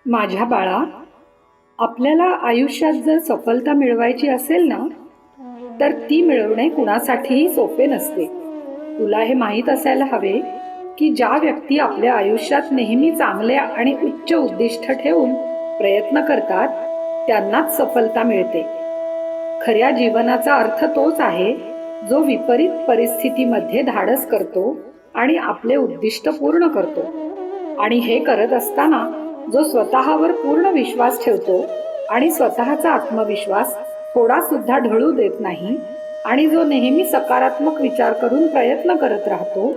माझ्या बाळा, आपल्याला आयुष्यात जर सफलता मिळवायची असेल ना, तर ती मिळवणे कुणासाठीही सोपे नसते. तुला हे माहीत असायला हवे की ज्या व्यक्ती आपल्या आयुष्यात नेहमी चांगले आणि उच्च उद्दिष्ट ठेवून प्रयत्न करतात, त्यांनाच सफलता मिळते. खऱ्या जीवनाचा अर्थ तोच आहे, जो विपरीत परिस्थितीमध्ये धाडस करतो आणि आपले उद्दिष्ट पूर्ण करतो. आणि हे करत असताना जो स्वतःवर पूर्ण विश्वास ठेवतो आणि स्वतःचा आत्मविश्वास थोडा सुद्धा ढळू देत नाही आणि जो नेहमी सकारात्मक विचार करून प्रयत्न करत राहतो,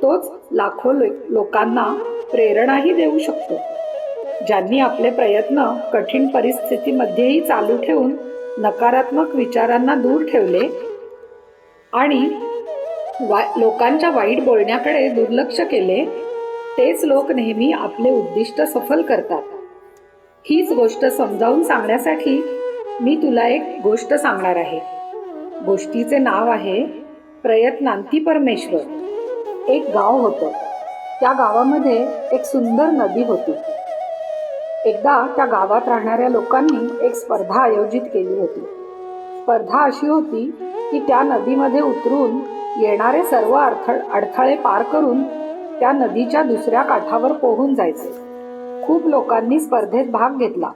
तोच लाखो लोकांना प्रेरणाही देऊ शकतो. ज्यांनी आपले प्रयत्न कठीण परिस्थितीमध्येही चालू ठेवून नकारात्मक विचारांना दूर ठेवले आणि लोकांच्या वाईट बोलण्याकडे दुर्लक्ष केले, तेच लोक नेहमी आपले उद्दिष्ट सफल करतात. हीच गोष्ट समजावून सांगण्यासाठी मी तुला एक गोष्ट सांगणार आहे. गोष्टीचे नाव आहे प्रयत्नांती परमेश्वर. एक गाव होतं. त्या गावामध्ये एक सुंदर नदी होती. एकदा त्या गावात राहणाऱ्या लोकांनी एक स्पर्धा आयोजित केली होती. स्पर्धा अशी होती की त्या नदीमध्ये उतरून येणारे सर्व अडथळे पार करून त्या नदीच्या दुसऱ्या काठावर पोहून जायचे. खूप लोकांनी स्पर्धेत भाग घेतला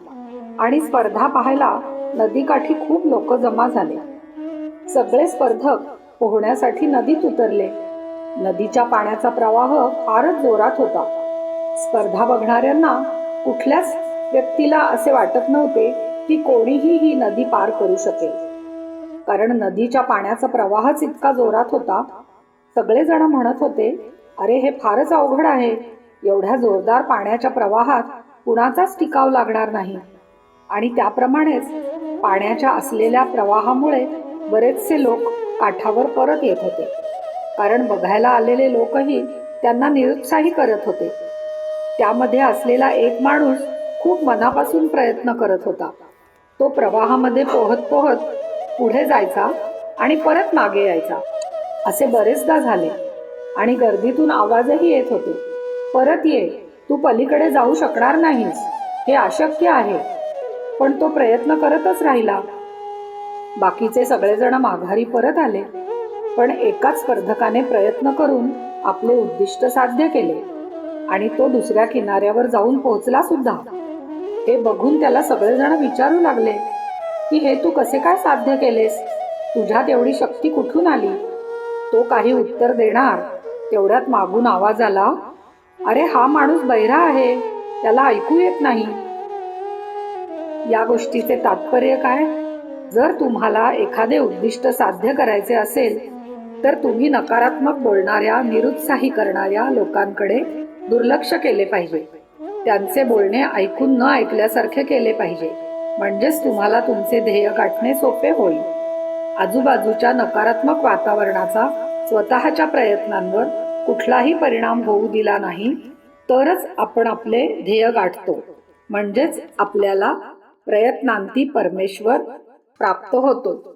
आणि स्पर्धा पाहायला नदीकाठी खूप लोक जमा झाले. सगळे स्पर्धक पोहण्यासाठी नदीत उतरले. नदीच्या पाण्याचा प्रवाह फारच जोरात होता. स्पर्धा बघणाऱ्यांना कुठल्याच व्यक्तीला असे वाटत नव्हते की कोणीही ही नदी पार करू शकेल, कारण नदीच्या पाण्याचा प्रवाहच इतका जोरात होता. सगळेजण म्हणत होते, अरे हे फारच अवघड आहे. एवढ्या जोरदार पाण्याच्या प्रवाहात कुणाचाच टिकाव लागणार नाही. आणि त्याप्रमाणेच पाण्याच्या असलेल्या प्रवाहामुळे बरेचसे लोक काठावर परत येत होते, कारण बघायला आलेले लोकही त्यांना निरुत्साही करत होते. त्यामध्ये असलेला एक माणूस खूप मनापासून प्रयत्न करत होता. तो प्रवाहामध्ये पोहत पोहत पुढे जायचा आणि परत मागे यायचा. असे बरेचदा झाले आणि गर्दीतून आवाजही येत होते, परत ये, तू पलीकडे जाऊ शकणार नाहीस, हे अशक्य आहे. पण तो प्रयत्न करतच राहिला. बाकीचे सगळेजण माघारी परत आले, पण एकाच स्पर्धकाने प्रयत्न करून आपले उद्दिष्ट साध्य केले आणि तो दुसऱ्या किनाऱ्यावर जाऊन पोहोचला सुद्धा. हे बघून त्याला सगळेजण विचारू लागले की हे तू कसे काय साध्य केलेस? तुझ्यात एवढी शक्ती कुठून आली? तो काही उत्तर देणार तेवढ्यात मागून आवाज आला, अरे हा माणूस बहिरा आहे, त्याला ऐकू येत नाही. या गोष्टीचे तात्पर्य काय? जर तुम्हाला एखादे उद्दिष्ट साध्य करायचे असेल तर तुम्ही नकारात्मक बोलणाऱ्या, निरुत्साही करणाऱ्या लोकांकडे दुर्लक्ष केले पाहिजे. त्यांचे बोलणे ऐकून न ऐकल्यासारखे केले पाहिजे. म्हणजेच तुम्हाला तुमचे ध्येय गाठणे सोपे होईल. आजूबाजूच्या नकारात्मक वातावरणाचा स्वतःच्या प्रयत्नांवर कुठलाही परिणाम होऊ दिला नाही तरच आपण आपले ध्येय गाठतो. म्हणजेच आपल्याला प्रयत्नांती परमेश्वर प्राप्त होतो.